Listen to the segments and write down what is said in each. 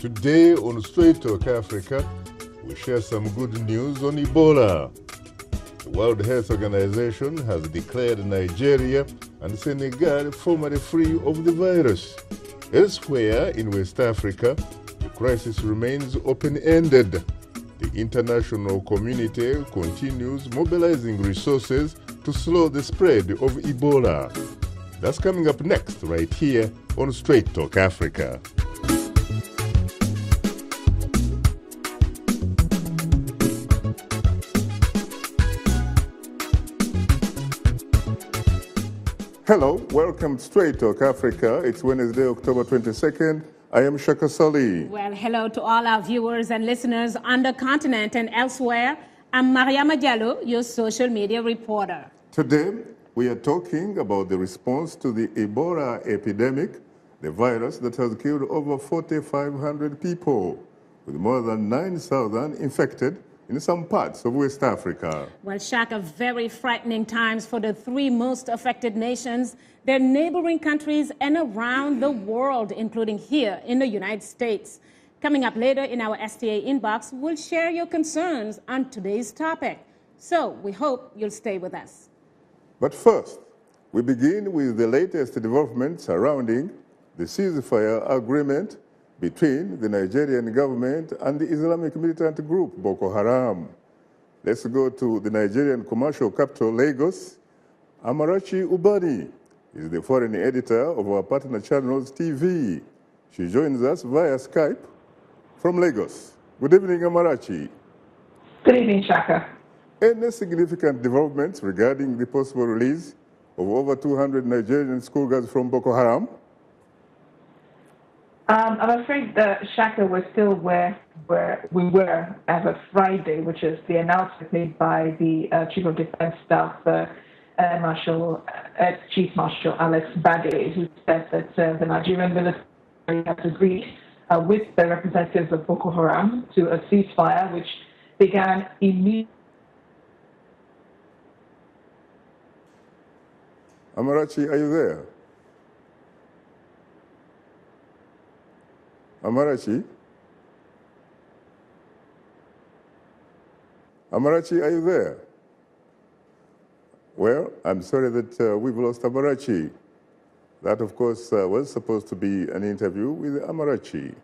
Today on Straight Talk Africa, we share some good news on Ebola. The World Health Organization has declared Nigeria and Senegal formally free of the virus. Elsewhere in West Africa, the crisis remains open-ended. The international community continues mobilizing resources to slow the spread of Ebola. That's coming up next right here on Straight Talk Africa. Hello, welcome to Straight Talk Africa. It's Wednesday, October 22nd. I am Shaka Ssali. Well, hello to all our viewers and listeners on the continent and elsewhere. I'm Mariama Diallo, your social media reporter. Today, we are talking about the response to the Ebola epidemic, the virus that has killed over 4,500 people, with more than 9,000 infected in some parts of West Africa. Well, Shaka, very frightening times for the three most affected nations, their neighboring countries, and around the world, including here in the United States. Coming up later in our STA inbox, we'll share your concerns on today's topic. So we hope you'll stay with us. But first, we begin with the latest developments surrounding the ceasefire agreement between the Nigerian government and the Islamic militant group Boko Haram. Let's go to the Nigerian commercial capital, Lagos. Amarachi Ubani is the foreign editor of our partner channels TV. She joins us via Skype from Lagos. Good evening, Amarachi. Good evening, Shaka. Any significant developments regarding the possible release of over 200 Nigerian schoolgirls from Boko Haram? I'm afraid that Shaka was still where we were as of Friday, which is the announcement made by the Chief of Defense Staff, Chief Marshal Alex Bade, who said that the Nigerian military has agreed with the representatives of Boko Haram to a ceasefire, which began immediately. Amarachi, are you there? Amarachi? Amarachi, are you there? Well, I'm sorry that we've lost Amarachi. That, of course, was supposed to be an interview with Amarachi.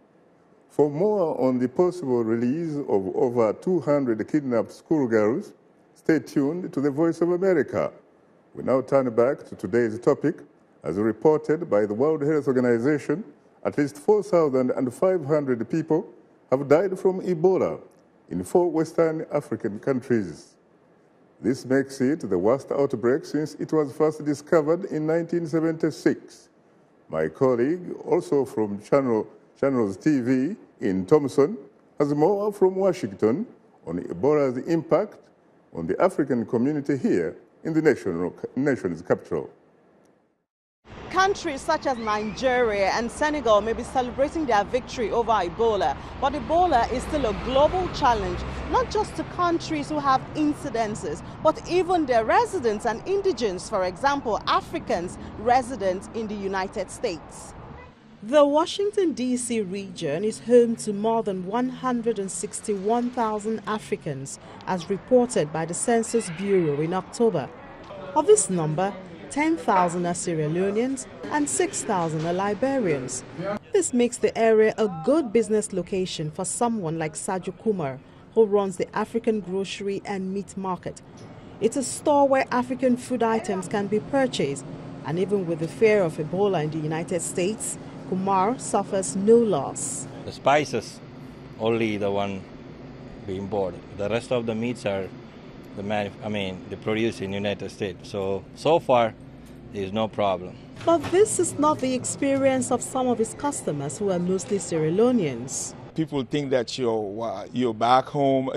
For more on the possible release of over 200 kidnapped schoolgirls, stay tuned to the Voice of America. We now turn back to today's topic. As reported by the World Health Organization, at least 4,500 people have died from Ebola in 4 Western African countries. This makes it the worst outbreak since it was first discovered in 1976. My colleague, also from Channels TV in Thompson, has more from Washington on Ebola's impact on the African community here in the nation's capital. Countries such as Nigeria and Senegal may be celebrating their victory over Ebola, but Ebola is still a global challenge, not just to countries who have incidences, but even their residents and indigents, for example, Africans resident in the United States. The Washington, D.C. region is home to more than 161,000 Africans, as reported by the Census Bureau in October. Of this number, 10,000 are Sierra Leoneans and 6,000 are Liberians. This makes the area a good business location for someone like Sajo Kumar, who runs the African Grocery and Meat Market. It's a store where African food items can be purchased, and even with the fear of Ebola in the United States, Kumar suffers no loss. The spices, only the one being bought. The rest of the meats are they produce in the United States. So far, there's no problem. But this is not the experience of some of his customers who are mostly Sierra Leoneans. People think that you're back home,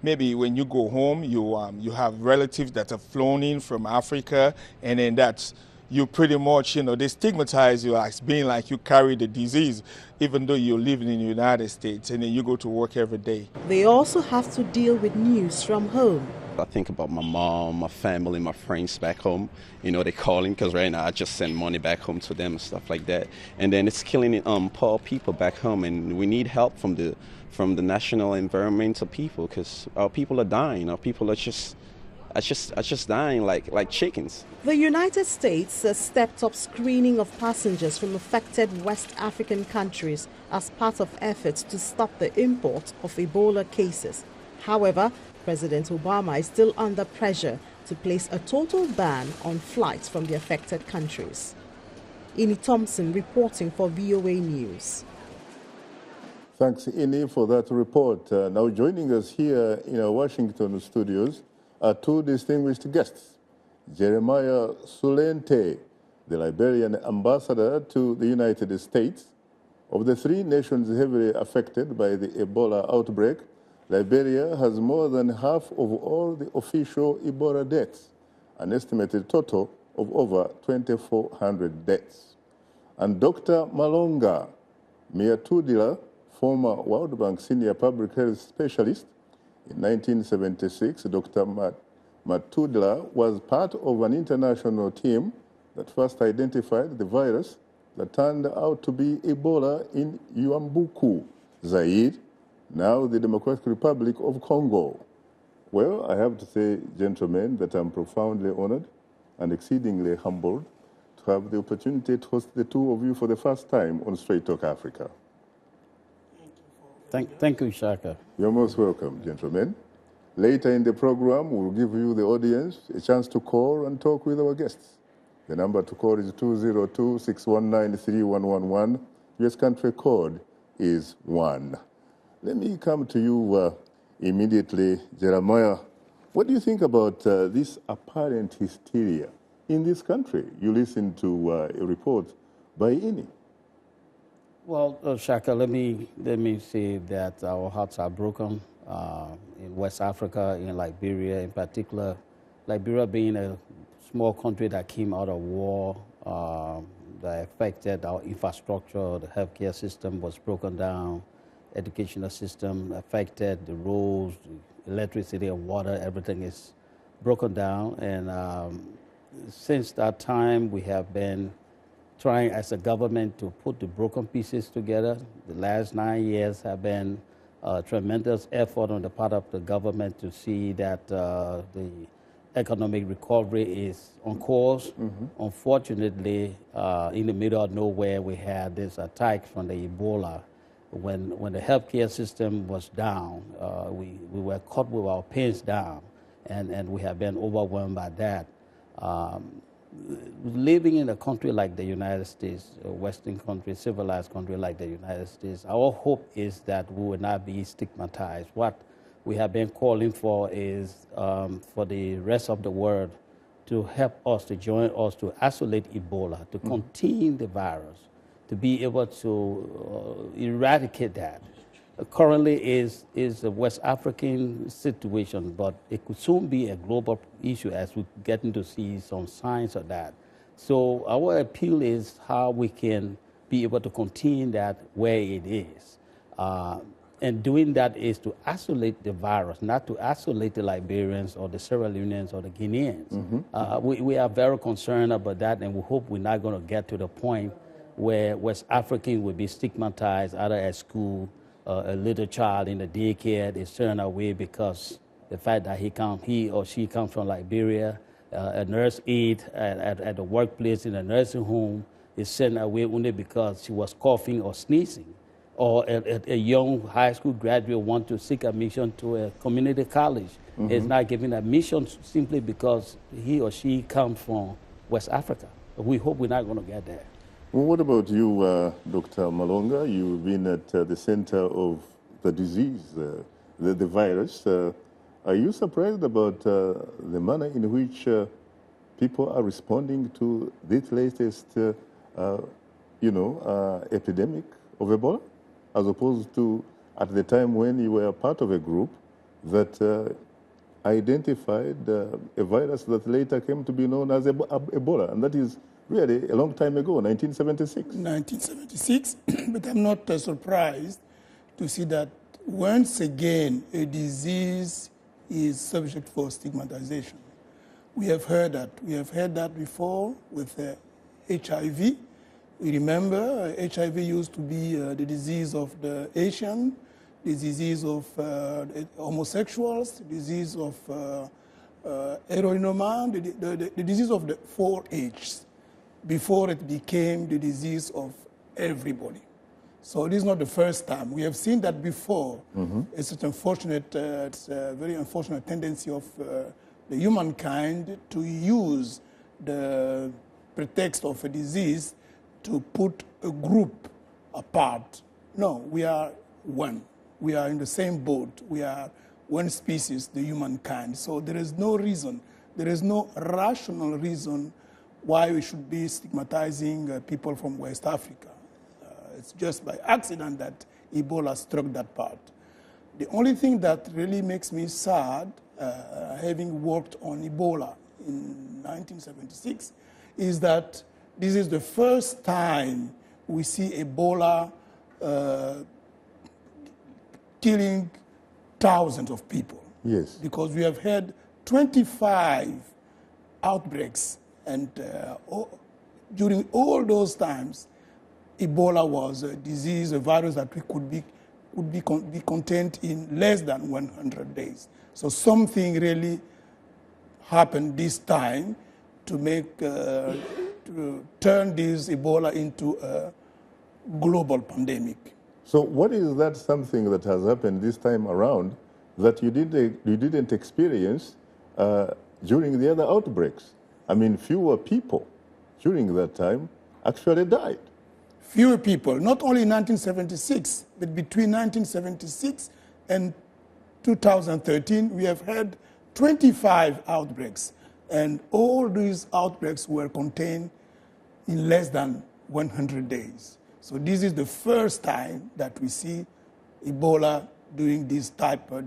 maybe when you go home, you have relatives that have flown in from Africa, and then that's you pretty much, they stigmatize you as being like you carry the disease, even though you're living in the United States and then you go to work every day. They also have to deal with news from home. I think about my mom, my family, my friends back home. You know, they're calling because right now I just send money back home to them and stuff like that. And then it's killing poor people back home, and we need help from the national environmental people, because our people are dying. Our people are just dying like chickens. The United States has stepped up screening of passengers from affected West African countries as part of efforts to stop the import of Ebola cases. However, President Obama is still under pressure to place a total ban on flights from the affected countries. Ini Thompson reporting for VOA News. Thanks, Ini, for that report. Now joining us here in our Washington studios are two distinguished guests. Jeremiah Sulunteh, the Liberian Ambassador to the United States. Of the three nations heavily affected by the Ebola outbreak, Liberia has more than half of all the official Ebola deaths, an estimated total of over 2,400 deaths. And Dr. Malonga Miatudila, former World Bank senior public health specialist. In 1976, Dr. Miatudila was part of an international team that first identified the virus that turned out to be Ebola in Uambuku, Zaire, now the Democratic Republic of Congo. Well, I have to say, gentlemen, that I'm profoundly honored and exceedingly humbled to have the opportunity to host the two of you for the first time on Straight Talk Africa. Thank you, Shaka. You're most welcome, gentlemen. Later in the program, we'll give you, the audience, a chance to call and talk with our guests. The number to call is 202-619-3111. US country code is 1. Let me come to you immediately, Jeremiah. What do you think about this apparent hysteria in this country? You listened to a report by Ini. Well, Shaka, let me say that our hearts are broken in West Africa, in Liberia in particular. Liberia being a small country that came out of war, that affected our infrastructure, the healthcare system was broken down, educational system affected, the roads, the electricity and water, everything is broken down. And since that time, we have been trying as a government to put the broken pieces together. The last 9 years have been a tremendous effort on the part of the government to see that the economic recovery is on course. Unfortunately, in the middle of nowhere, we had this attack from the Ebola. When the healthcare system was down, we were caught with our pants down, and we have been overwhelmed by that. Living in a country like the United States, a Western country, civilized country like the United States, our hope is that we will not be stigmatized. What we have been calling for is for the rest of the world to help us, to join us to isolate Ebola, to contain the virus, to be able to eradicate that. Currently is a West African situation, but it could soon be a global issue as we're getting to see some signs of that. So our appeal is how we can be able to contain that where it is. And doing that is to isolate the virus, not to isolate the Liberians or the Sierra Leoneans or the Guineans. We are very concerned about that, and we hope we're not going to get to the point where West Africans will be stigmatized either at school. A little child in the daycare is turned away because the fact that he or she comes from Liberia. A nurse aide at the workplace in a nursing home is sent away only because she was coughing or sneezing. Or a young high school graduate wants to seek admission to a community college. Is not given admission simply because he or she comes from West Africa. We hope we're not going to get there. Well, what about you, Dr. Malonga? You've been at the center of the disease, the virus. Are you surprised about the manner in which people are responding to this latest, epidemic of Ebola, as opposed to at the time when you were part of a group that identified a virus that later came to be known as Ebola, and that is really a long time ago, 1976. 1976, but I'm not surprised to see that once again a disease is subject for stigmatization. We have heard that. We have heard that before with HIV. We remember HIV used to be the disease of the Asian, the disease of homosexuals, the disease of heroinoman, the disease of the 4Hs, before it became the disease of everybody. So it is not the first time. We have seen that before. It's an unfortunate, it's a very unfortunate tendency of the humankind to use the pretext of a disease to put a group apart. No, we are one. We are in the same boat. We are one species, the humankind. So there is no reason, there is no rational reason why we should be stigmatizing people from West Africa. It's just by accident that Ebola struck that part. The only thing that really makes me sad, having worked on Ebola in 1976, is that this is the first time we see Ebola killing thousands of people. Yes. Because we have had 25 outbreaks, and during all those times, Ebola was a disease, a virus that we could be contained in less than 100 days. So something really happened this time to make to turn this Ebola into a global pandemic. So what is that something that has happened this time around that you didn't experience during the other outbreaks? I mean, fewer people during that time actually died. Fewer people, not only in 1976, but between 1976 and 2013, we have had 25 outbreaks. And all these outbreaks were contained in less than 100 days. So this is the first time that we see Ebola doing this type of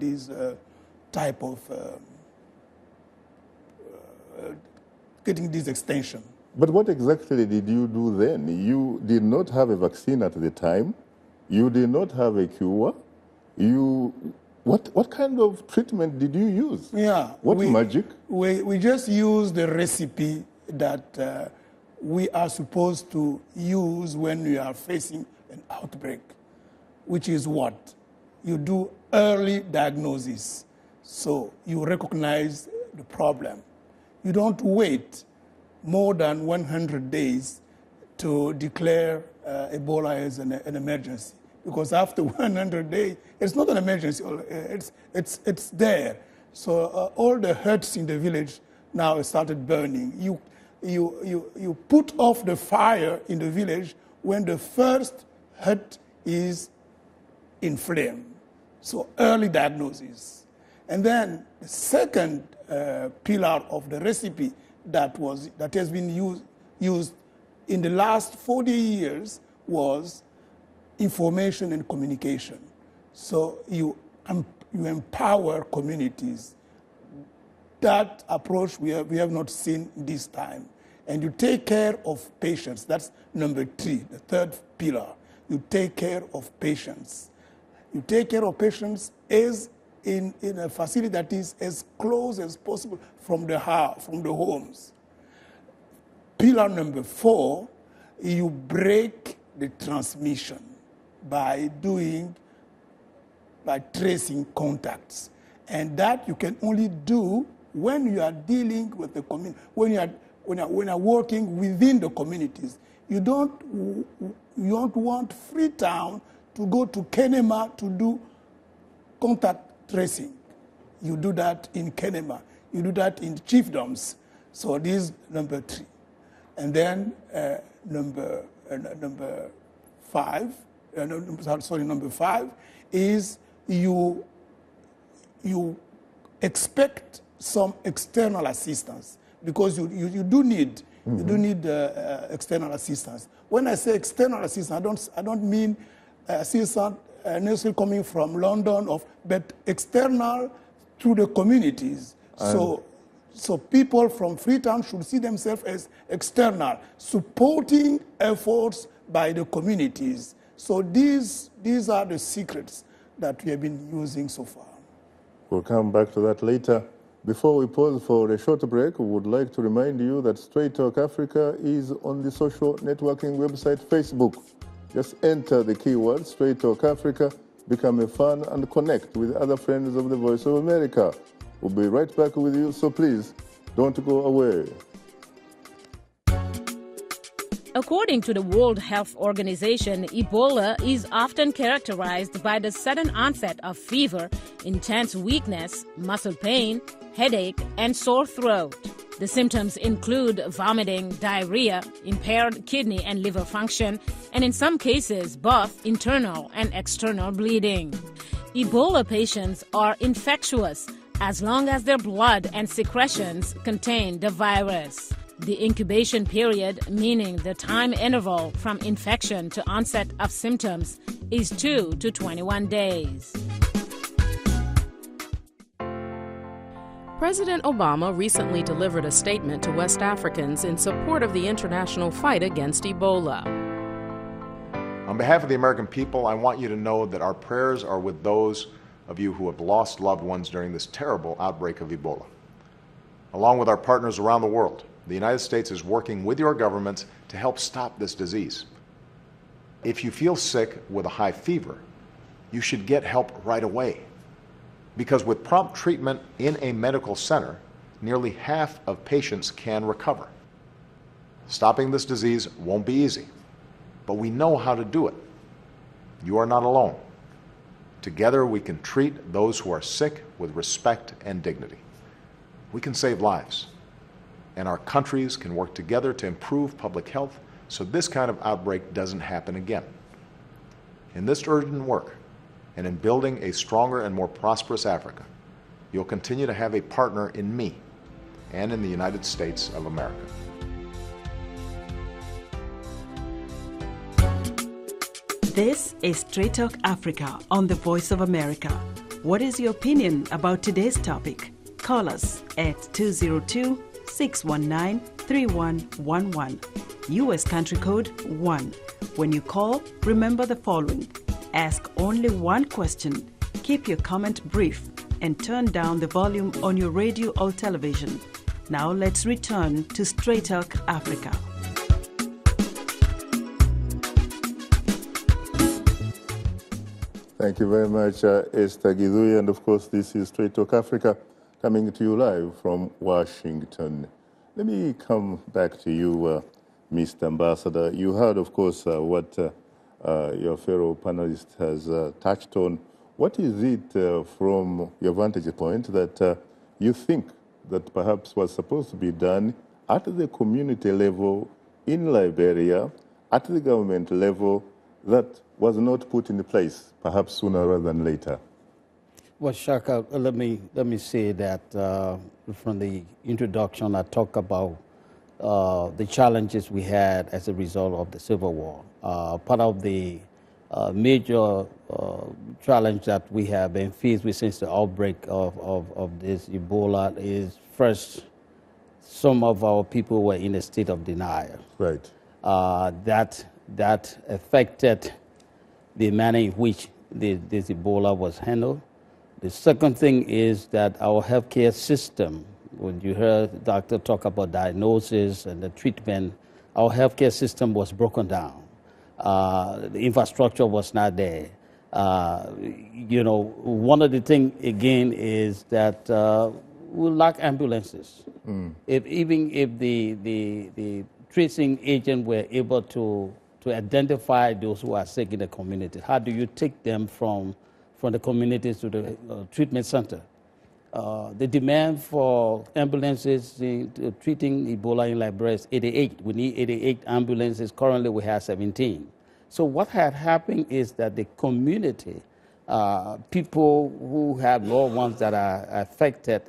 getting this extension. But what exactly did you do then? You did not have a vaccine at the time. You did not have a cure. What kind of treatment did you use? Yeah. What magic? We just used the recipe that we are supposed to use when we are facing an outbreak, which is what? You do early diagnosis. So you recognize the problem. You don't wait more than 100 days to declare Ebola as an emergency. Because after 100 days, it's not an emergency, it's there. So all the huts in the village now started burning. You put off the fire in the village when the first hut is in flame. So early diagnosis. And then the second pillar of the recipe that has been used in the last 40 years was information and communication. So you empower communities. That approach we have not seen this time. And you take care of patients. That's number 3, the third pillar. You take care of patients. You take care of patients as in a facility that is as close as possible from the homes. Pillar number 4, you break the transmission by tracing contacts. And that you can only do when you are dealing with the community, when you are working within the communities. You don't want Freetown to go to Kenema to do contact tracing. You do that in Kenema. You do that in chiefdoms. So this is number 3. And then number 5 is you expect some external assistance, because you do need external assistance. When I say external assistance, I don't mean assistance necessarily coming from London, but external to the communities. So people from Freetown should see themselves as external, supporting efforts by the communities. So these are the secrets that we have been using so far. We'll come back to that later. Before we pause for a short break, we would like to remind you that Straight Talk Africa is on the social networking website Facebook. Just enter the keyword Straight Talk Africa, become a fan, and connect with other friends of the Voice of America. We'll be right back with you, so please don't go away. According to the World Health Organization, Ebola is often characterized by the sudden onset of fever, intense weakness, muscle pain, headache, and sore throat. The symptoms include vomiting, diarrhea, impaired kidney and liver function, and in some cases, both internal and external bleeding. Ebola patients are infectious as long as their blood and secretions contain the virus. The incubation period, meaning the time interval from infection to onset of symptoms, is 2 to 21 days. President Obama recently delivered a statement to West Africans in support of the international fight against Ebola. On behalf of the American people, I want you to know that our prayers are with those of you who have lost loved ones during this terrible outbreak of Ebola. Along with our partners around the world, the United States is working with your governments to help stop this disease. If you feel sick with a high fever, you should get help right away. Because with prompt treatment in a medical center, nearly half of patients can recover. Stopping this disease won't be easy, but we know how to do it. You are not alone. Together we can treat those who are sick with respect and dignity. We can save lives. And our countries can work together to improve public health so this kind of outbreak doesn't happen again. In this urgent work, and in building a stronger and more prosperous Africa, you'll continue to have a partner in me and in the United States of America. This is Straight Talk Africa on the Voice of America. What is your opinion about today's topic? Call us at 202-619-3111. U.S. country code 1. When you call, remember the following. Ask only one question, keep your comment brief, and turn down the volume on your radio or television. Now let's return to Straight Talk Africa. Thank you very much, Esther Gizui. And of course, this is Straight Talk Africa, coming to you live from Washington. Let me come back to you, Mr. Ambassador. You heard, of course, what your fellow panelist has touched on. What is it from your vantage point that you think that perhaps was supposed to be done at the community level in Liberia, at the government level, that was not put in place, perhaps sooner rather than later? Well, Shaka, let me say that from the introduction, I talked about the challenges we had as a result of the Civil War. Part of the major challenge that we have been faced with since the outbreak of this Ebola is, first, some of our people were in a state of denial. Right. That affected the manner in which this Ebola was handled. The second thing is that our healthcare system, when you heard the doctor talk about diagnosis and the treatment, our healthcare system was broken down. The infrastructure was not there. One of the things, again, is that we lack ambulances. Even if the tracing agent were able to identify those who are sick in the community, how do you take them from the communities to the treatment center? The demand for ambulances treating Ebola in Liberia is 88. We need 88 ambulances. Currently, we have 17. So what had happened is that the community, people who have loved ones that are affected,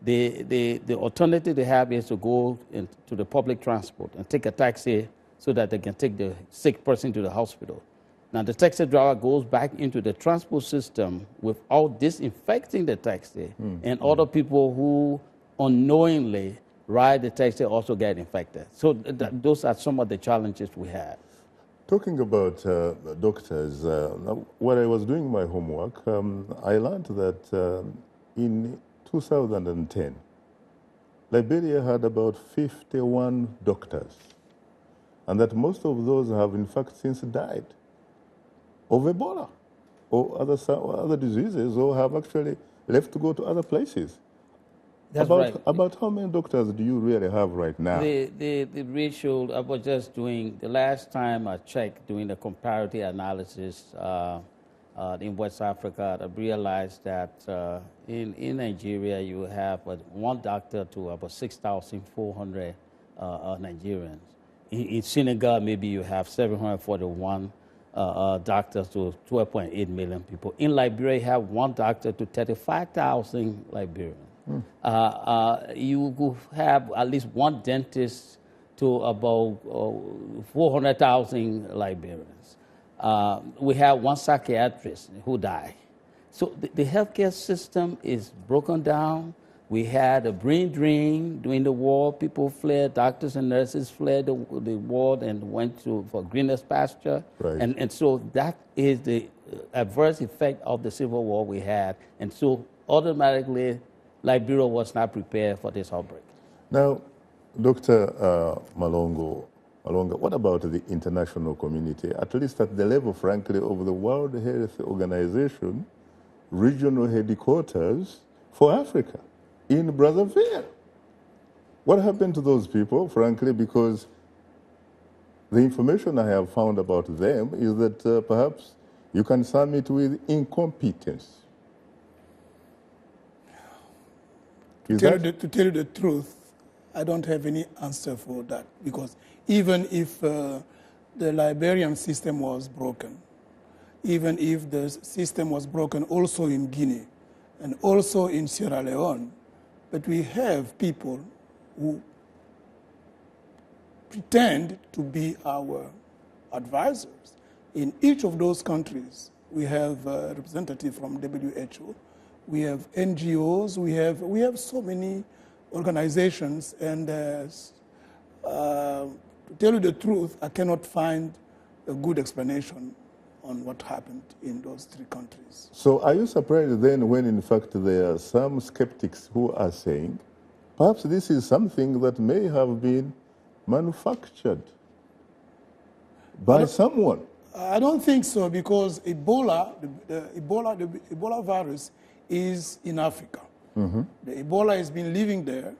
the alternative they have is to go to the public transport and take a taxi so that they can take the sick person to the hospital. Now, the taxi driver goes back into the transport system without disinfecting the taxi, and other people who unknowingly ride the taxi also get infected. So those are some of the challenges we have. Talking about doctors, when I was doing my homework, I learned that in 2010, Liberia had about 51 doctors, and that most of those have in fact since died of Ebola or other diseases, or have actually left to go to other places. That's right. About how many doctors do you really have right now? The ratio, I was just doing, the last time I checked, doing the comparative analysis in West Africa, I realized that in Nigeria you have one doctor to about 6,400 Nigerians. In Senegal, maybe you have 741 doctors to 12.8 million people. In Liberia, you have one doctor to 35,000 Liberians. You could have at least one dentist to about 400,000 Liberians. We have one psychiatrist who died. So the healthcare system is broken down. We had a brain drain during the war. People fled, doctors and nurses fled the war and went for greener pasture. Right. And so that is the adverse effect of the civil war we had. And so automatically, Liberia was not prepared for this outbreak. Now, Dr. Malonga, what about the international community, at least at the level, frankly, of the World Health Organization regional headquarters for Africa in Brazzaville? What happened to those people, frankly, because the information I have found about them is that perhaps you can sum it with incompetence. To tell you the truth, I don't have any answer for that, because even if the Liberian system was broken, even if the system was broken also in Guinea and also in Sierra Leone, but we have people who pretend to be our advisors. In each of those countries, we have a representative from WHO, we have NGOs, we have so many organizations, and to tell you the truth, I cannot find a good explanation on what happened in those three countries. So are you surprised then when in fact there are some skeptics who are saying perhaps this is something that may have been manufactured by someone? I don't think so, because Ebola, the Ebola virus is in Africa. Mm-hmm. The Ebola has been living there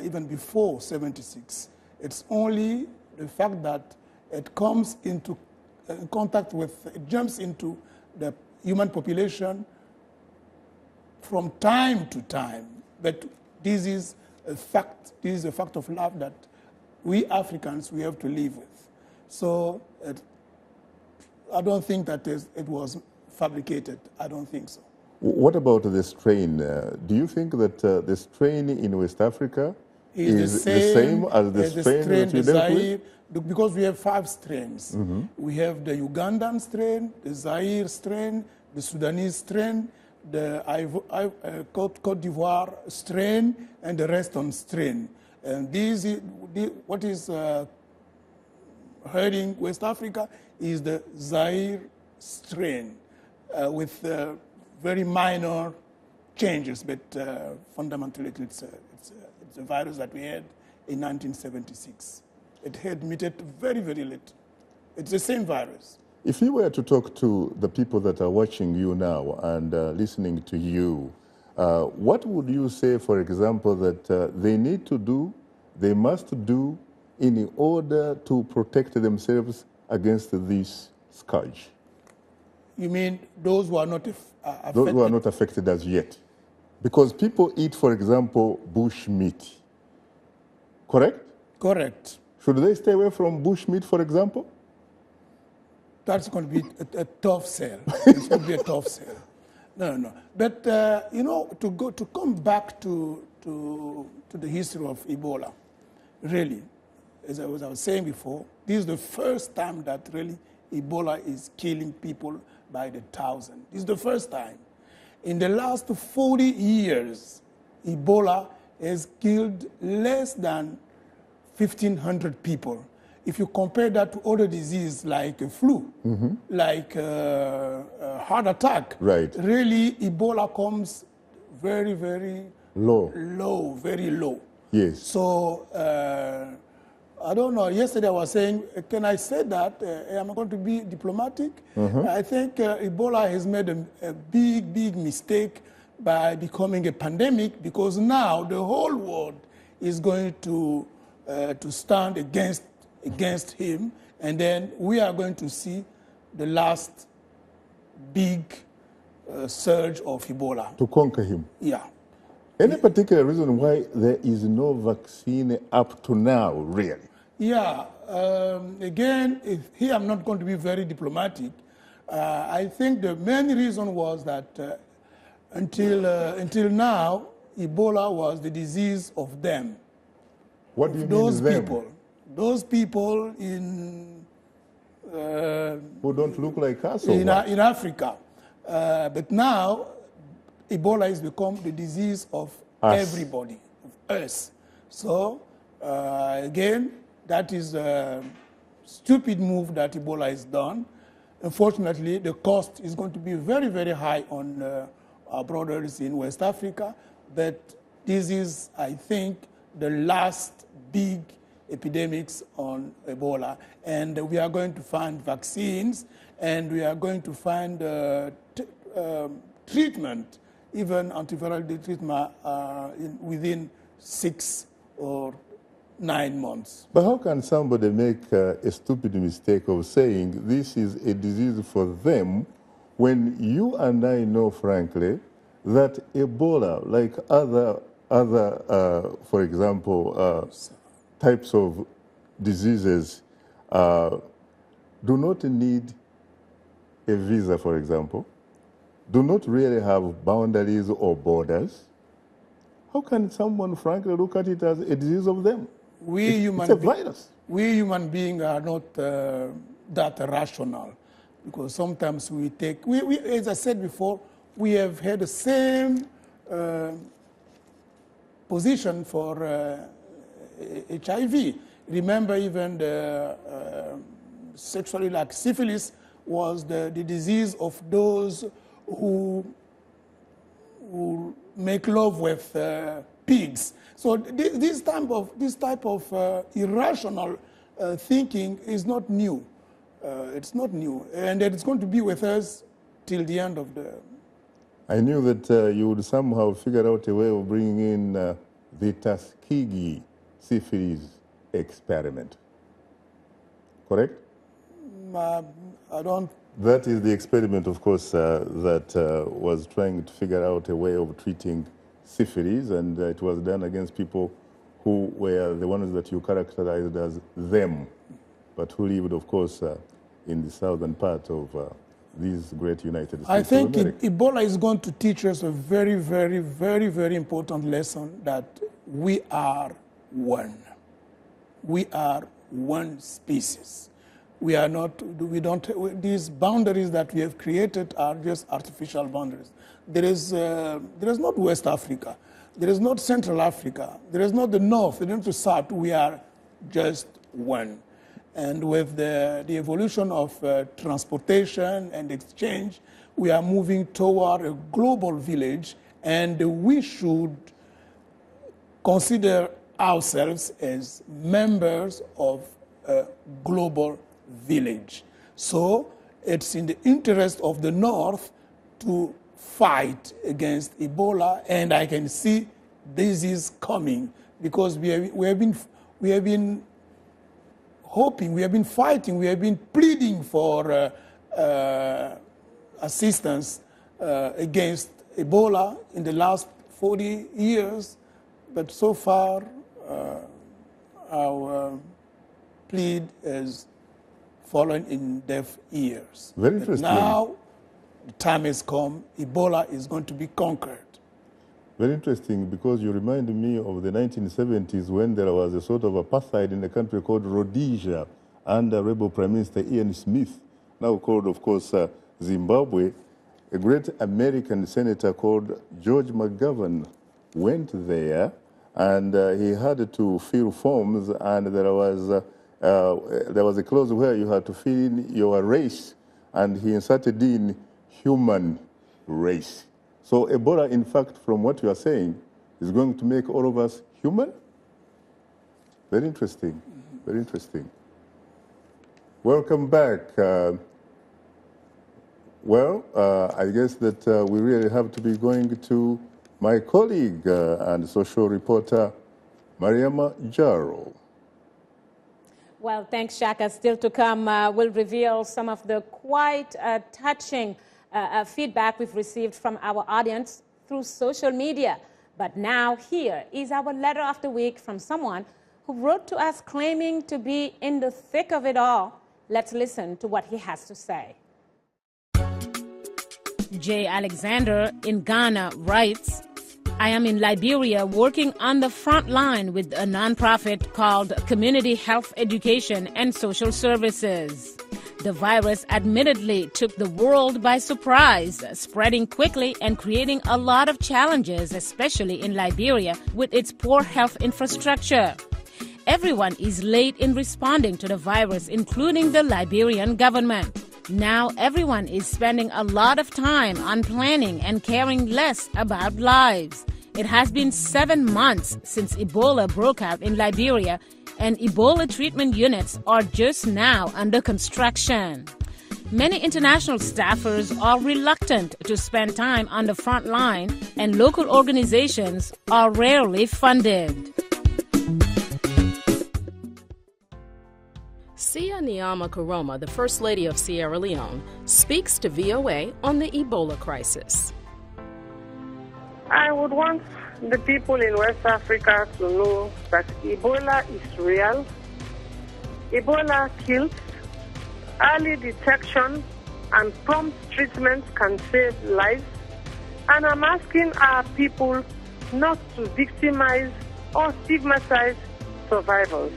even before 76. It's only the fact that it comes into contact with, it jumps into the human population from time to time. But this is a fact. This is a fact of life that we Africans, we have to live with. So I don't think that it was fabricated. I don't think so. What about the strain? Do you think that the strain in West Africa is the same as the strain that you dealt with? Because we have 5 strains. Mm-hmm. We have the Ugandan strain, the Zaire strain, the Sudanese strain, the Côte d'Ivoire strain, and the Reston strain. And what is hurting West Africa is the Zaire strain with very minor changes, but fundamentally it's a virus that we had in 1976. It had mutated very, very little. It's the same virus. If you were to talk to the people that are watching you now and listening to you, what would you say, for example, that they need to do, they must do in order to protect themselves against this scourge? You mean those who are not affected? Those who are not affected as yet. Because people eat, for example, bush meat. Correct? Correct. Should they stay away from bush meat, for example? That's going to be a tough sell. It's going to be a tough sell. No. But, to come back to the history of Ebola, really, as I was saying before, this is the first time that really Ebola is killing people by the thousand. This is the first time. In the last 40 years, Ebola has killed less than 1,500 people. If you compare that to other diseases like flu, mm-hmm. like heart attack, right. Really Ebola comes very, very low, very low. Yes. So I don't know. Yesterday I was saying, can I say that? Am I going to be diplomatic? I think Ebola has made a big, big mistake by becoming a pandemic, because now the whole world is going to stand against him, and then we are going to see the last big surge of Ebola. To conquer him? Yeah. Any particular reason why there is no vaccine up to now, really? Yeah. Again, here I'm not going to be very diplomatic. I think the main reason was that until now, Ebola was the disease of them. What do you those mean people? Them? Those people in who don't look like us in Africa. But now, Ebola has become the disease of everybody, of us. So, again, that is a stupid move that Ebola has done. Unfortunately, the cost is going to be very, very high on our brothers in West Africa. But this is, I think, the last big epidemics on Ebola. And we are going to find vaccines, and we are going to find treatment, even antiviral treatment, within 6 or 9 months. But how can somebody make a stupid mistake of saying this is a disease for them when you and I know, frankly, that Ebola, like other for example, types of diseases, do not need a visa, for example, do not really have boundaries or borders? How can someone, frankly, look at it as a disease of them? It's a virus. We human beings are not that rational, because sometimes we take, as I said before, we have had the same position for HIV. Remember, even the sexually like syphilis was the disease of those who make love with pigs. So this type of irrational thinking is not new. It's not new, and it's going to be with us till the end of the. I knew that you would somehow figure out a way of bringing in the Tuskegee syphilis experiment. Correct? I don't. That is the experiment, of course, that was trying to figure out a way of treating syphilis, and it was done against people who were the ones that you characterized as them, but who lived, of course, in the southern part of these great United States I think of America. Ebola is going to teach us a very, very, very, very important lesson, that we are one. We are one species. We are not, these boundaries that we have created are just artificial boundaries. There is not West Africa. There is not Central Africa. There is not the North. There is not the South. We are just one. And with the evolution of transportation and exchange, we are moving toward a global village, and we should consider ourselves as members of a global village. So it's in the interest of the North to fight against Ebola, and I can see this is coming, because we have been hoping, we have been fighting, we have been pleading for assistance against Ebola in the last 40 years, but so far our plead has fallen in deaf ears. Very interesting. But now the time has come, Ebola is going to be conquered. Very interesting, because you remind me of the 1970s when there was a sort of apartheid in a country called Rhodesia under Rebel Prime Minister Ian Smith, now called, of course, Zimbabwe. A great American senator called George McGovern went there, and he had to fill forms, and there was a clause where you had to fill in your race, and he inserted in human race. So Ebola, in fact, from what you are saying, is going to make all of us human? Very interesting, very interesting. Welcome back. I guess that we really have to be going to my colleague and social reporter, Mariama Jaro. Well, thanks, Shaka. Still to come, we'll reveal some of the quite touching feedback we've received from our audience through social media. But now here is our letter of the week from someone who wrote to us claiming to be in the thick of it all. Let's listen to what he has to say. J. Alexander in Ghana writes, I am in Liberia working on the front line with a nonprofit called Community Health Education and Social Services. The virus admittedly took the world by surprise, spreading quickly and creating a lot of challenges, especially in Liberia with its poor health infrastructure. Everyone is late in responding to the virus, including the Liberian government. Now everyone is spending a lot of time on planning and caring less about lives. It has been 7 months since Ebola broke out in Liberia, and Ebola treatment units are just now under construction. Many international staffers are reluctant to spend time on the front line, and local organizations are rarely funded. Sia Nyama Koroma, the First Lady of Sierra Leone, speaks to VOA on the Ebola crisis. I would want the people in West Africa to know that Ebola is real. Ebola kills. Early detection and prompt treatment can save lives. And I'm asking our people not to victimize or stigmatize survivors.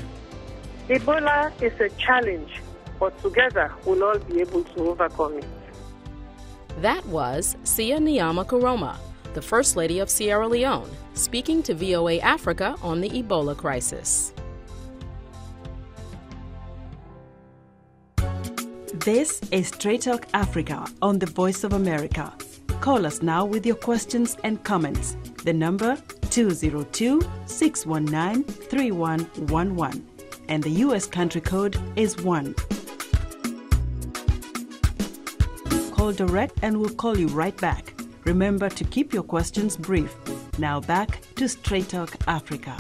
Ebola is a challenge, but together we'll all be able to overcome it. That was Sia Nyama Koroma, the First Lady of Sierra Leone, speaking to VOA Africa on the Ebola crisis. This is Straight Talk Africa on the Voice of America. Call us now with your questions and comments. The number 202-619-3111. And the U.S. country code is 1. Call direct and we'll call you right back. Remember to keep your questions brief. Now back to Straight Talk Africa.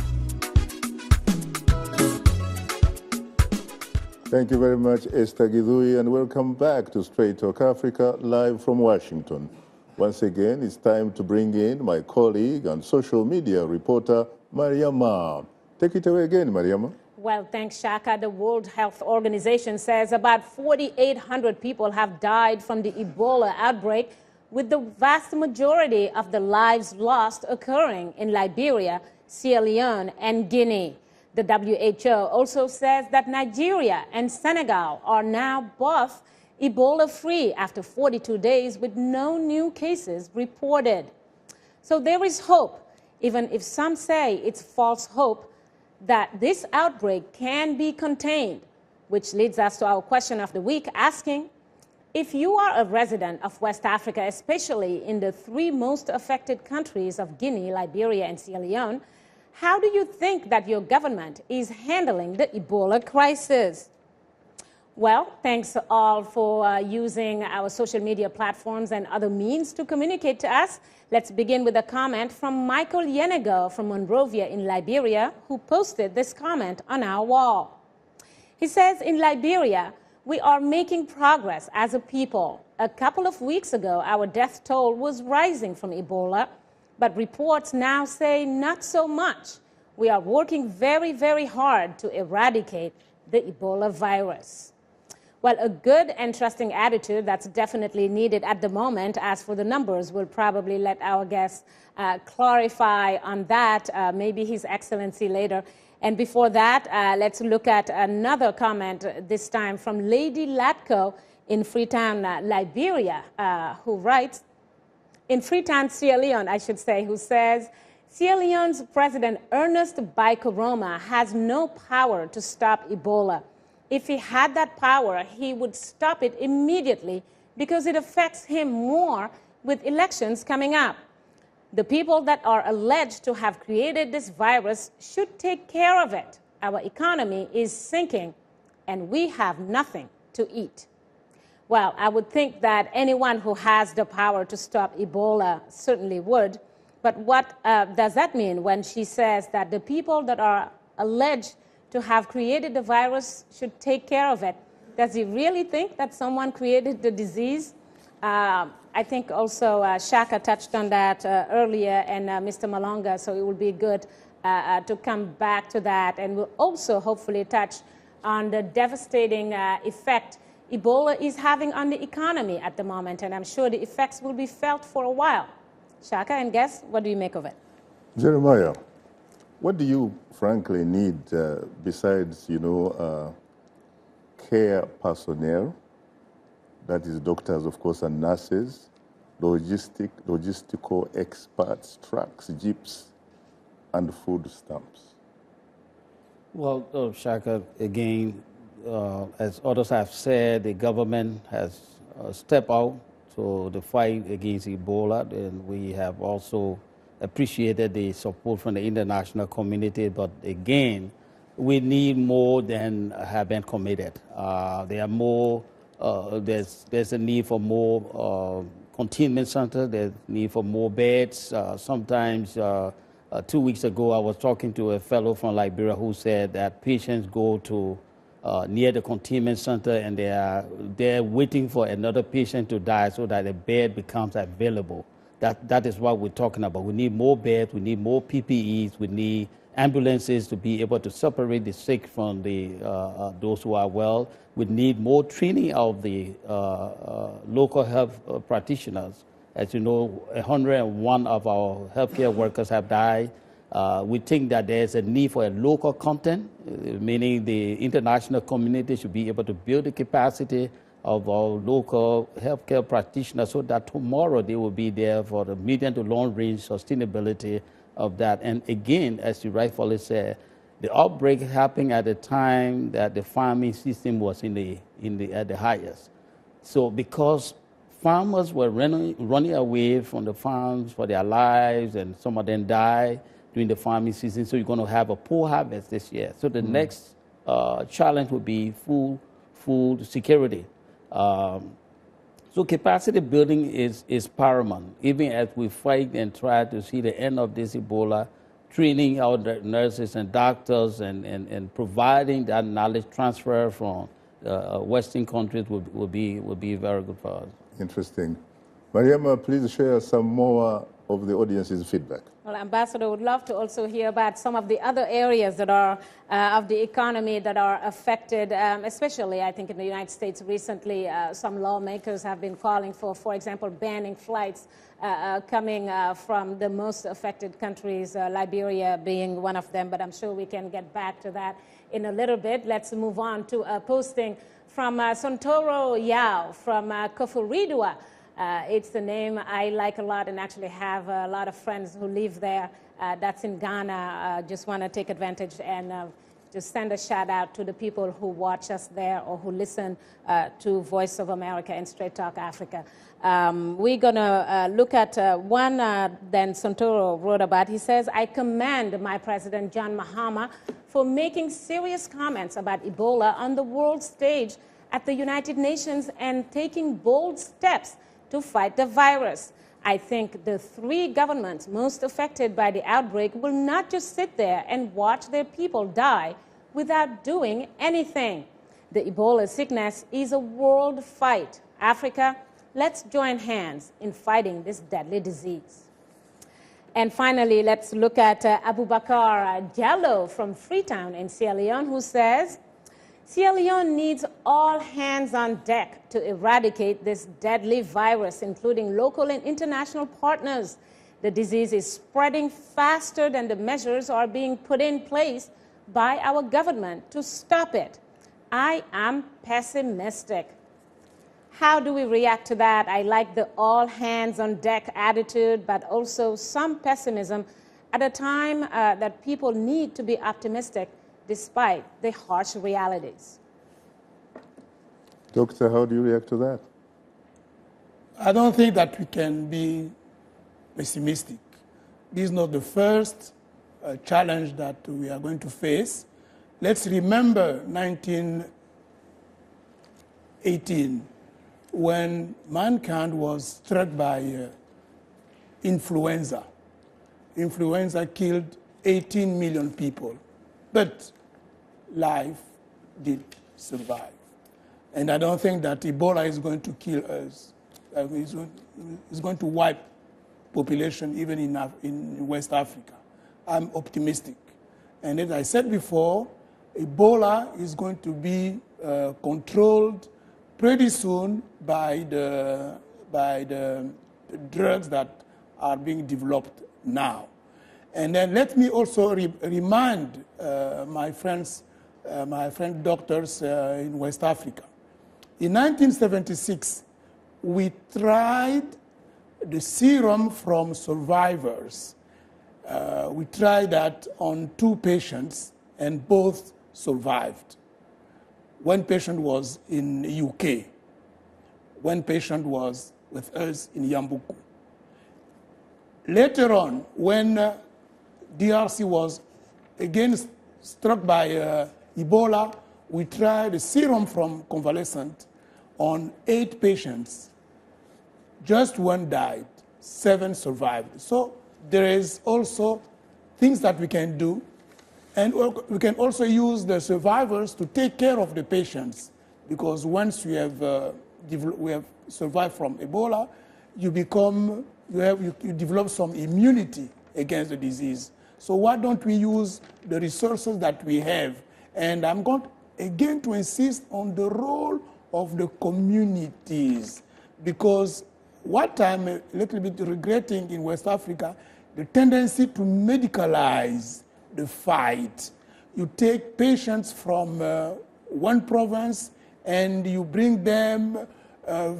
Thank you very much, Esther Gidhui, and welcome back to Straight Talk Africa, live from Washington. Once again, it's time to bring in my colleague and social media reporter, Mariama. Take it away again, Mariama. Well, thanks, Shaka. The World Health Organization says about 4,800 people have died from the Ebola outbreak, with the vast majority of the lives lost occurring in Liberia, Sierra Leone, and Guinea. The WHO also says that Nigeria and Senegal are now both Ebola-free after 42 days with no new cases reported. So there is hope, even if some say it's false hope, that this outbreak can be contained, which leads us to our question of the week, asking, if you are a resident of West Africa, especially in the 3 most affected countries of Guinea, Liberia, and Sierra Leone, how do you think that your government is handling the Ebola crisis? Well, thanks all for using our social media platforms and other means to communicate to us. Let's begin with a comment from Michael Yenego from Monrovia in Liberia, who posted this comment on our wall. He says, in Liberia, we are making progress as a people. A couple of weeks ago, our death toll was rising from Ebola, but reports now say not so much. We are working very, very hard to eradicate the Ebola virus. Well, a good and trusting attitude that's definitely needed at the moment. As for the numbers, we'll probably let our guest clarify on that, maybe His Excellency later. And before that, let's look at another comment, this time from Lady Latko in Freetown, Liberia, who writes, in Freetown, Sierra Leone, I should say, who says, Sierra Leone's President Ernest Bai Koroma has no power to stop Ebola. If he had that power, he would stop it immediately because it affects him more with elections coming up. The people that are alleged to have created this virus should take care of it. Our economy is sinking, and we have nothing to eat. Well, I would think that anyone who has the power to stop Ebola certainly would. But what does that mean when she says that the people that are alleged to have created the virus should take care of it? Does he really think that someone created the disease? I think also Shaka touched on that earlier, and Mr. Malonga, so it would be good to come back to that. And we'll also hopefully touch on the devastating effect Ebola is having on the economy at the moment, and I'm sure the effects will be felt for a while. Shaka and Guest, what do you make of it? Jeremiah, what do you frankly need besides, care personnel, that is doctors, of course, and nurses, logistical experts, trucks, jeeps, and food stamps? Well, Shaka, again, as others have said, the government has stepped out to the fight against Ebola, and we have also appreciated the support from the international community. But again, we need more than have been committed. There are more. There's a need for more containment centers. There's a need for more beds. Sometimes 2 weeks ago, I was talking to a fellow from Liberia who said that patients go to near the containment center and they're waiting for another patient to die so that a bed becomes available. That is what we're talking about. We need more beds, we need more PPEs, we need ambulances to be able to separate the sick from those who are well. We need more training of the local health practitioners. As you know, 101 of our healthcare workers have died. We think that there's a need for a local content, meaning the international community should be able to build the capacity of our local healthcare practitioners so that tomorrow they will be there for the medium to long range sustainability of that. And again, as you rightfully said, the outbreak happened at the time that the farming system was at the highest. So because farmers were running away from the farms for their lives, and some of them died during the farming season, so you're going to have a poor harvest this year. So the next challenge would be food security. So capacity building is paramount, even as we fight and try to see the end of this Ebola, training our nurses and doctors and providing that knowledge transfer from Western countries will be very good for us. Interesting. Mariama, please share some more of the audience's feedback. Well, Ambassador, would love to also hear about some of the other areas that are of the economy that are affected, especially, I think, in the United States recently. Some lawmakers have been calling for example, banning flights coming from the most affected countries, Liberia being one of them, but I'm sure we can get back to that in a little bit. Let's move on to a posting from Sontoro Yao from Koforidua. It's the name I like a lot and actually have a lot of friends who live there. That's in Ghana. Just want to take advantage and just send a shout out to the people who watch us there or who listen to Voice of America and Straight Talk Africa. We're going to look at one then Sontoro wrote about. He says, I commend my President John Mahama for making serious comments about Ebola on the world stage at the United Nations and taking bold steps to fight the virus. I think the three governments most affected by the outbreak will not just sit there and watch their people die without doing anything. The Ebola sickness is a world fight. Africa, let's join hands in fighting this deadly disease. And finally, let's look at Abubakar Diallo from Freetown in Sierra Leone, who says, Sierra Leone needs all hands on deck to eradicate this deadly virus, including local and international partners. The disease is spreading faster than the measures are being put in place by our government to stop it. I am pessimistic. How do we react to that? I like the all hands on deck attitude, but also some pessimism at a time that people need to be optimistic despite the harsh realities. Doctor, how do you react to that? I don't think that we can be pessimistic. This is not the first challenge that we are going to face. Let's remember 1918, when mankind was struck by influenza. Influenza killed 18 million people, but life did survive. And I don't think that Ebola is going to kill us. It's going to wipe population even in West Africa. I'm optimistic. And as I said before, Ebola is going to be controlled pretty soon by the drugs that are being developed now. And then let me also remind my friend doctors in West Africa. In 1976, we tried the serum from survivors. We tried that on 2 patients, and both survived. One patient was in the UK. One patient was with us in Yambuku. Later on, when DRC was again struck by Ebola, we tried a serum from convalescent on 8 patients. Just 1 died, 7 survived. So there is also things that we can do, and we can also use the survivors to take care of the patients, because once we have survived from Ebola, you develop some immunity against the disease. So why don't we use the resources that we have? And I'm going again to insist on the role of the communities, because what I'm a little bit regretting in West Africa, the tendency to medicalize the fight. You take patients from one province and you bring them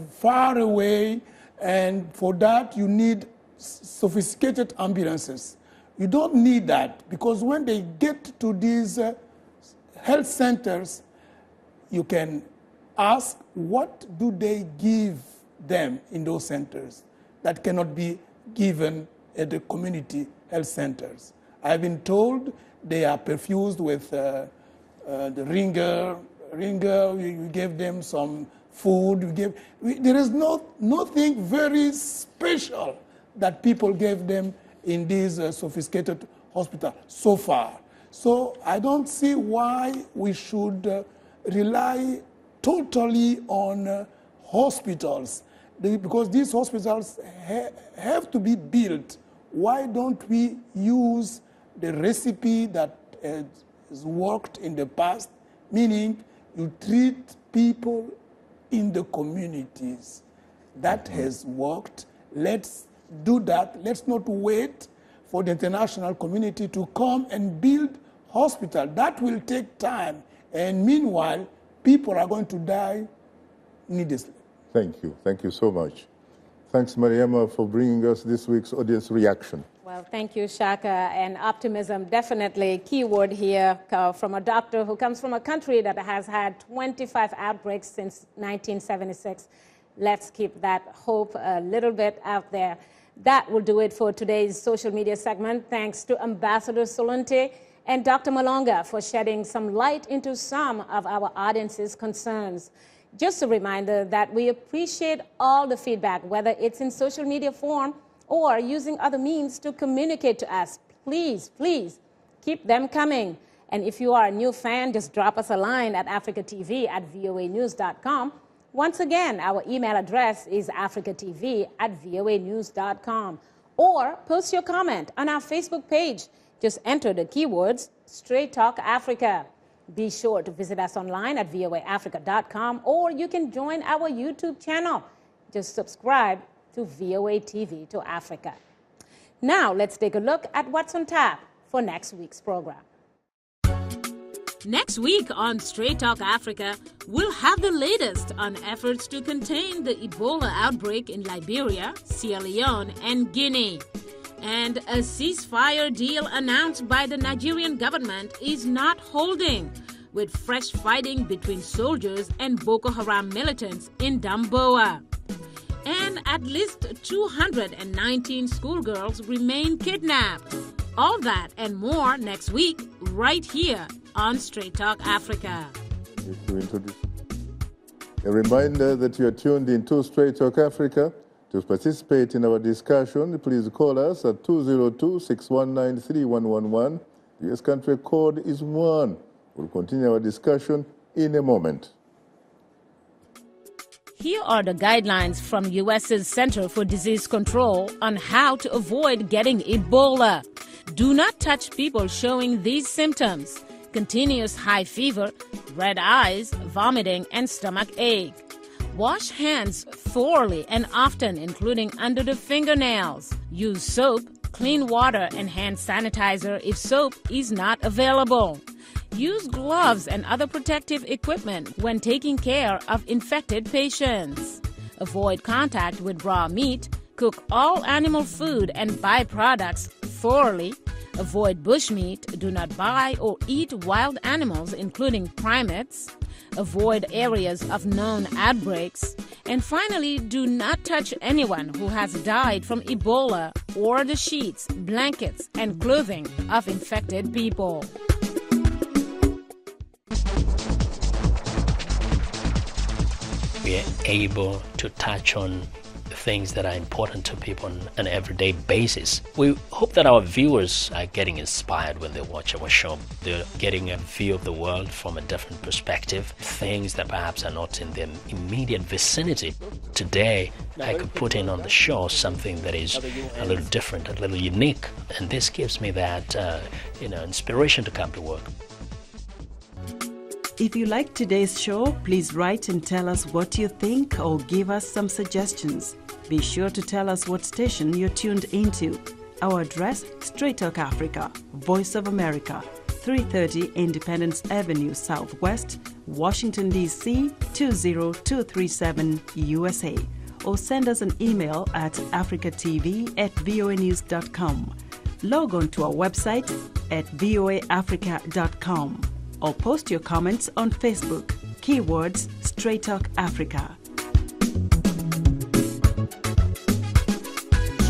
far away, and for that you need sophisticated ambulances. You don't need that, because when they get to these health centers, you can ask, what do they give them in those centers that cannot be given at the community health centers? I've been told they are perfused with the ringer. You gave them some food. There is nothing very special that people gave them in these sophisticated hospitals so far. So I don't see why we should rely totally on hospitals, because these hospitals have to be built. Why don't we use the recipe that has worked in the past, meaning you treat people in the communities? That has worked. Let's do that. Let's not wait for the international community to come and build hospitals. That will take time. And meanwhile, people are going to die needlessly. Thank you. Thank you so much. Thanks, Mariama, for bringing us this week's audience reaction. Well, thank you, Shaka. And optimism, definitely a key word here from a doctor who comes from a country that has had 25 outbreaks since 1976. Let's keep that hope a little bit out there. That will do it for today's social media segment. Thanks to Ambassador Sulunteh and Dr. Malonga for shedding some light into some of our audience's concerns. Just a reminder that we appreciate all the feedback, whether it's in social media form or using other means to communicate to us. Please, please keep them coming. And if you are a new fan, just drop us a line at africatv@voanews.com. Once again, our email address is africatv@voanews.com. Or post your comment on our Facebook page. Just enter the keywords Straight Talk Africa. Be sure to visit us online at voaafrica.com, or you can join our YouTube channel. Just subscribe to VOA TV to Africa. Now let's take a look at what's on tap for next week's program. Next week on Straight Talk Africa, we'll have the latest on efforts to contain the Ebola outbreak in Liberia, Sierra Leone, and Guinea. And a ceasefire deal announced by the Nigerian government is not holding, with fresh fighting between soldiers and Boko Haram militants in Damboa. And at least 219 schoolgirls remain kidnapped. All that and more next week, right here on Straight Talk Africa. A reminder that you are tuned into Straight Talk Africa. To participate in our discussion, please call us at 202-619-3111. The US country code is 1. We'll continue our discussion in a moment. Here are the guidelines from US's Center for Disease Control on how to avoid getting Ebola. Do not touch people showing these symptoms: continuous high fever, red eyes, vomiting, and stomach ache. Wash hands thoroughly and often, including under the fingernails. Use soap, clean water, and hand sanitizer if soap is not available. Use gloves and other protective equipment when taking care of infected patients. Avoid contact with raw meat. Cook all animal food and byproducts thoroughly. Avoid bushmeat. Do not buy or eat wild animals, including primates. Avoid areas of known outbreaks. And finally, do not touch anyone who has died from Ebola or the sheets, blankets, and clothing of infected people. We are able to touch on things that are important to people on an everyday basis. We hope that our viewers are getting inspired when they watch our show. They're getting a view of the world from a different perspective, things that perhaps are not in their immediate vicinity. Today, I could put in on the show something that is a little different, a little unique, and this gives me that inspiration to come to work. If you like today's show, please write and tell us what you think or give us some suggestions. Be sure to tell us what station you're tuned into. Our address, Straight Talk Africa, Voice of America, 330 Independence Avenue Southwest, Washington, D.C. 20237 USA. Or send us an email at africatv@voanews.com. Log on to our website at voaafrica.com. Or post your comments on Facebook. Keywords Straight Talk Africa.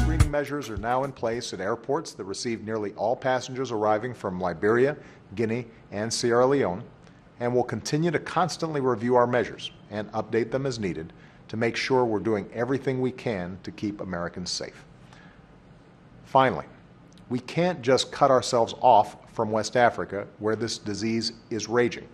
Screening measures are now in place at airports that receive nearly all passengers arriving from Liberia, Guinea, and Sierra Leone, and will continue to constantly review our measures and update them as needed to make sure we're doing everything we can to keep Americans safe. Finally, we can't just cut ourselves off from West Africa, where this disease is raging.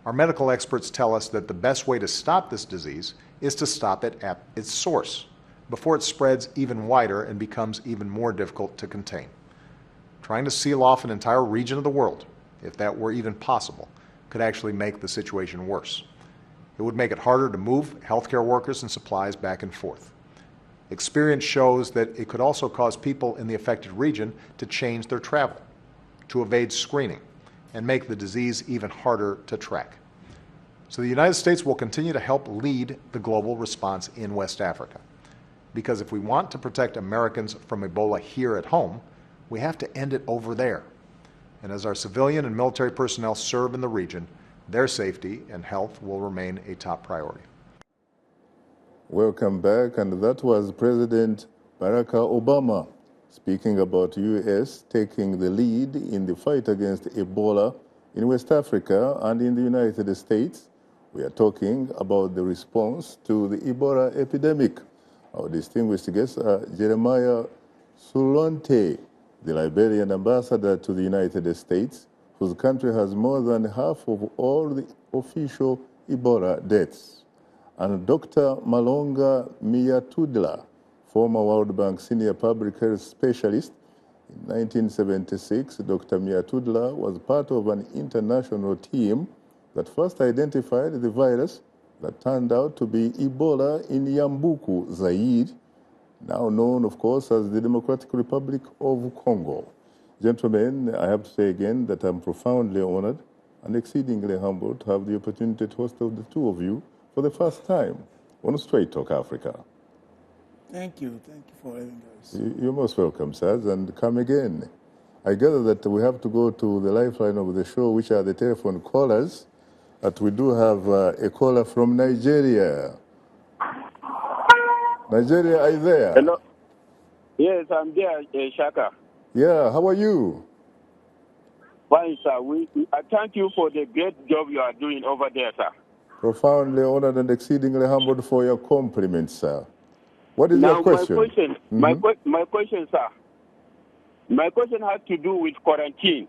Our medical experts tell us that the best way to stop this disease is to stop it at its source, before it spreads even wider and becomes even more difficult to contain. Trying to seal off an entire region of the world, if that were even possible, could actually make the situation worse. It would make it harder to move healthcare workers and supplies back and forth. Experience shows that it could also cause people in the affected region to change their travel, to evade screening, and make the disease even harder to track. So the United States will continue to help lead the global response in West Africa. Because if we want to protect Americans from Ebola here at home, we have to end it over there. And as our civilian and military personnel serve in the region, their safety and health will remain a top priority. Welcome back, and that was President Barack Obama speaking about U.S. taking the lead in the fight against Ebola in West Africa and in the United States. We are talking about the response to the Ebola epidemic. Our distinguished guests are Jeremiah Sulunteh, the Liberian Ambassador to the United States, whose country has more than half of all the official Ebola deaths, and Dr. Malonga Miatudila, former World Bank senior public health specialist. In 1976, Dr. Miatudila was part of an international team that first identified the virus that turned out to be Ebola in Yambuku, Zaire, now known, of course, as the Democratic Republic of Congo. Gentlemen, I have to say again that I'm profoundly honored and exceedingly humbled to have the opportunity to host the two of you for the first time on Straight Talk Africa. Thank you for having us. You're most welcome, sirs, and come again. I gather that we have to go to the lifeline of the show, which are the telephone callers, but we do have a caller from Nigeria. Nigeria, are you there? Hello. Yes, I'm there, Shaka. Yeah, how are you? Fine, sir. I thank you for the great job you are doing over there, sir. Profoundly honored and exceedingly humbled for your compliments, sir. What is your Now, question? my question, sir. My question has to do with quarantine.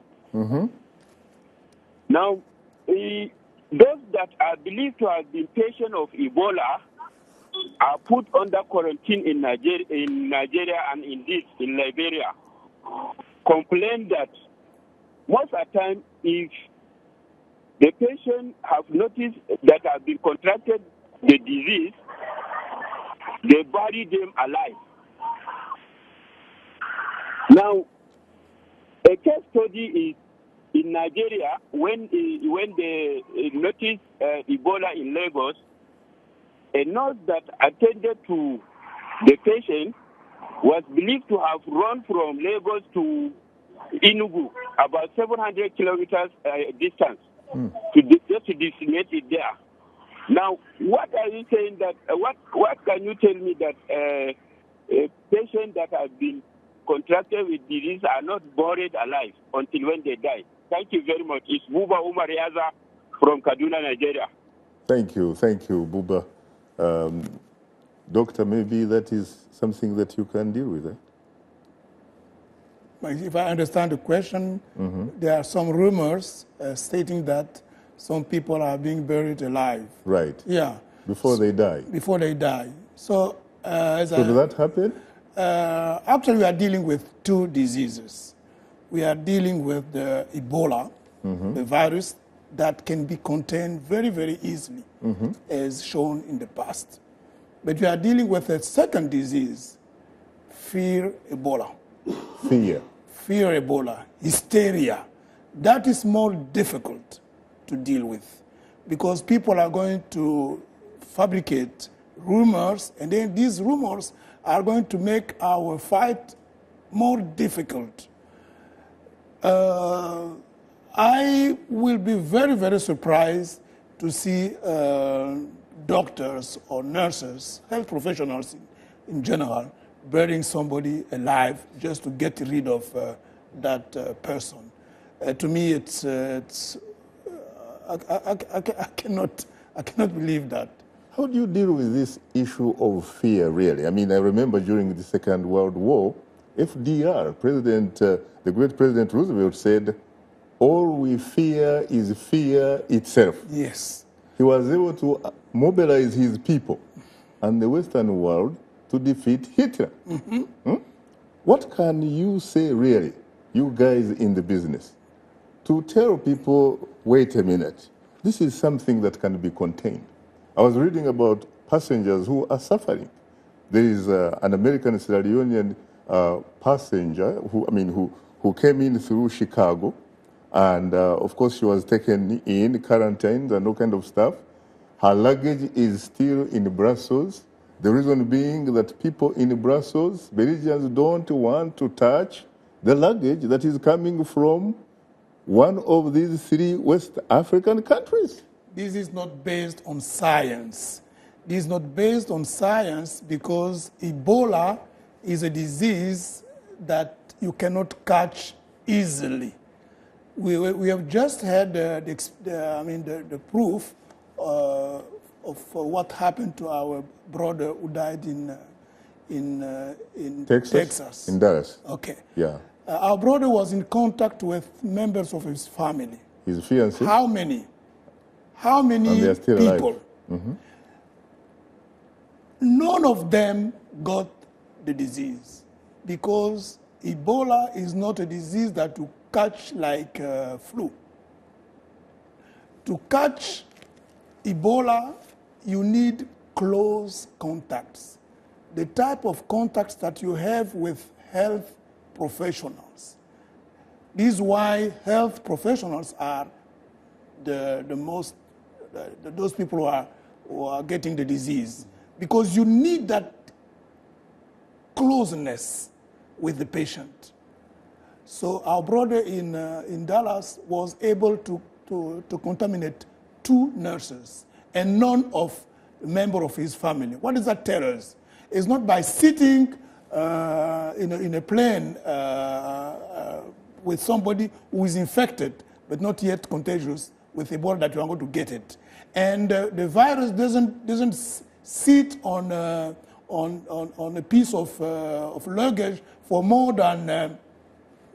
Now, those that are believed to have been patients of Ebola are put under quarantine in Nigeria and indeed in Liberia. Complain that most of the time, if the patient have noticed that have been contracted the disease, they bury them alive. Now, a case study is in Nigeria when they noticed Ebola in Lagos. A nurse that attended to the patient was believed to have run from Lagos to Enugu, about 700 kilometers distance, just to disseminate it there. Now, what are you saying that, what can you tell me that patients that have been contracted with disease are not buried alive until when they die? Thank you very much. It's Buba Umar Yaza from Kaduna, Nigeria. Thank you, Buba. Doctor, maybe that is something that you can deal with, eh? If I understand the question, there are some rumors stating that some people are being buried alive. Right. Yeah. Before they die. Before they die. So, does that happen? Actually, we are dealing with two diseases. We are dealing with the Ebola, the virus that can be contained very, very easily, as shown in the past. But we are dealing with a second disease, fear Ebola. Fear Ebola, hysteria. That is more difficult to deal with because people are going to fabricate rumors, and then these rumors are going to make our fight more difficult. I will be very, very surprised to see doctors or nurses, health professionals in general, burying somebody alive just to get rid of that person. To me, I cannot believe that. How do you deal with this issue of fear, really? I mean, I remember during the Second World War, FDR, the great President Roosevelt said, all we fear is fear itself. Yes. He was able to mobilize his people and the Western world to defeat Hitler. What can you say, really, you guys in the business, to tell people, wait a minute, this is something that can be contained? I was reading about passengers who are suffering. There is an American Sierra Leonean passenger who came in through Chicago, and of course she was taken in, quarantined and all kind of stuff. Her luggage is still in Brussels. The reason being that people in Brussels, Belgians, don't want to touch the luggage that is coming from one of these three West African countries. This is not based on science. This is not based on science because Ebola is a disease that you cannot catch easily. We have just had the proof of what happened to our brother who died in Texas. In Dallas. Okay. Yeah. Our brother was in contact with members of his family. His fiancé? How many? How many and they are still people? Alive. None of them got the disease because Ebola is not a disease that you catch like flu. To catch Ebola, you need close contacts. The type of contacts that you have with health professionals. This is why health professionals are those people who are getting the disease. Because you need that closeness with the patient. So our brother in Dallas was able to contaminate 2 nurses and none of a member of his family. What does that tell us? is not by sitting in a plane with somebody who is infected but not yet contagious with Ebola that you are going to get it. And the virus doesn't sit on a piece of luggage for more than,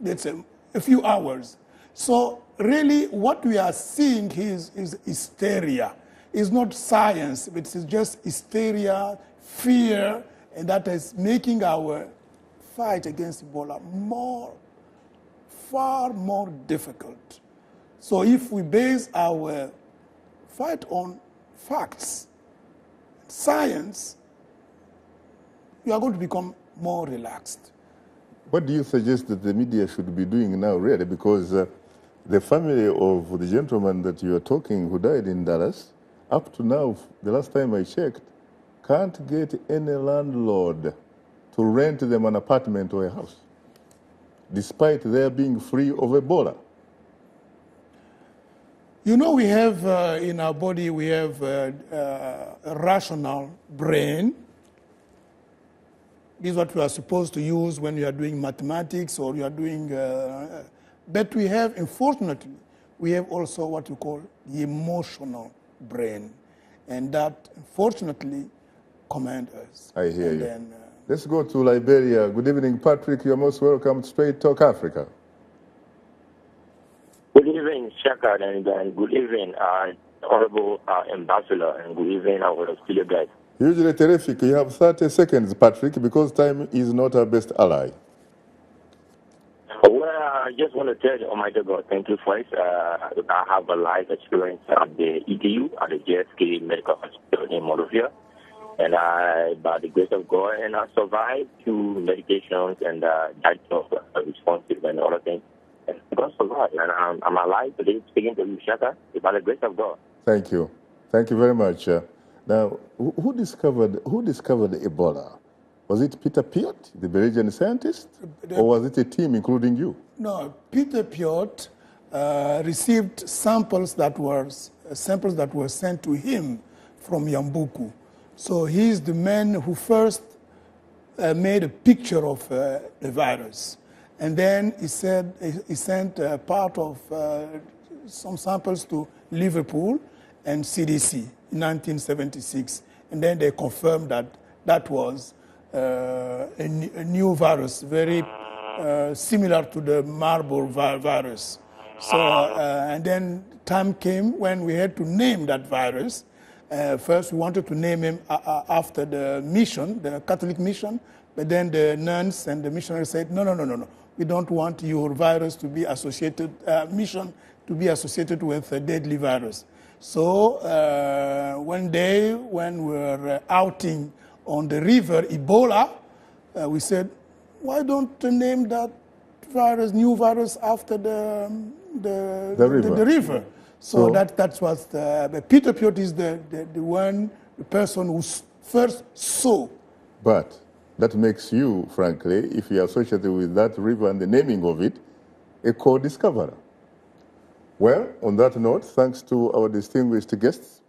let's say, a few hours. So really what we are seeing is hysteria. It's not science, but it's just hysteria, fear, and that is making our fight against Ebola far more difficult. So if we base our fight on facts, science, we are going to become more relaxed. What do you suggest that the media should be doing now, really? Because the family of the gentleman that you are talking who died in Dallas, up to now, the last time I checked, can't get any landlord to rent them an apartment or a house, despite their being free of Ebola. You know, we have in our body, we have a rational brain. This is what we are supposed to use when you are doing mathematics or you are doing, but we have, unfortunately, we have also what we call the emotional brain. And that, unfortunately, commands us. I hear you. Let's go to Liberia. Good evening, Patrick. You're most welcome to Straight Talk Africa. Good evening, Shaka, and good evening, Honorable Ambassador, and good evening, our Australia guys. Usually terrific. You have 30 seconds, Patrick, because time is not our best ally. Well, I just want to tell you, Almighty God, thank you first. I have a life experience at the EDU, at the JSK Medical Hospital in Monrovia. And by the grace of God, and I survived through medications and diet of responsive and other things. And God survived, and I'm alive today speaking to you, Shaka, by the grace of God. Thank you. Thank you very much. Now, who discovered Ebola? Was it Peter Piot, the Belgian scientist, or was it a team including you? No, Peter Piot received samples that were sent to him from Yambuku. So he's the man who first made a picture of the virus. And then he said he sent part of some samples to Liverpool and CDC in 1976. And then they confirmed that that was a new virus, very similar to the Marburg virus. So, and then time came when we had to name that virus. First, we wanted to name him after the mission, the Catholic mission, but then the nuns and the missionaries said, no. We don't want your virus to be associated, mission to be associated with a deadly virus. So one day when we were outing on the river Ebola, we said, why don't you name that virus, new virus, after the river? So that was Peter Piot is the person who first saw. But that makes you, frankly, if you are associated with that river and the naming of it, a co-discoverer. Well, on that note, thanks to our distinguished guests,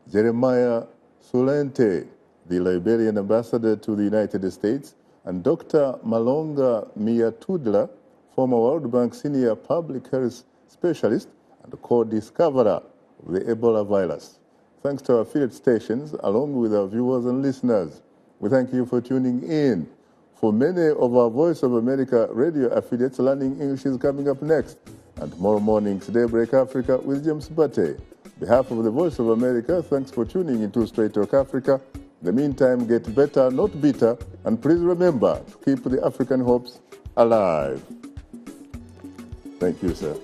Jeremiah Sulunteh, the Liberian Ambassador to the United States, and Dr. Malonga Miatudila, former World Bank Senior Public Health Specialist and co-discoverer of the Ebola virus. Thanks to our affiliate stations, along with our viewers and listeners. We thank you for tuning in. For many of our Voice of America radio affiliates, Learning English is coming up next. And tomorrow morning's Daybreak Africa with James Bate. On behalf of the Voice of America, thanks for tuning into Straight Talk Africa. In the meantime, get better, not bitter, and please remember to keep the African hopes alive. Thank you, sir.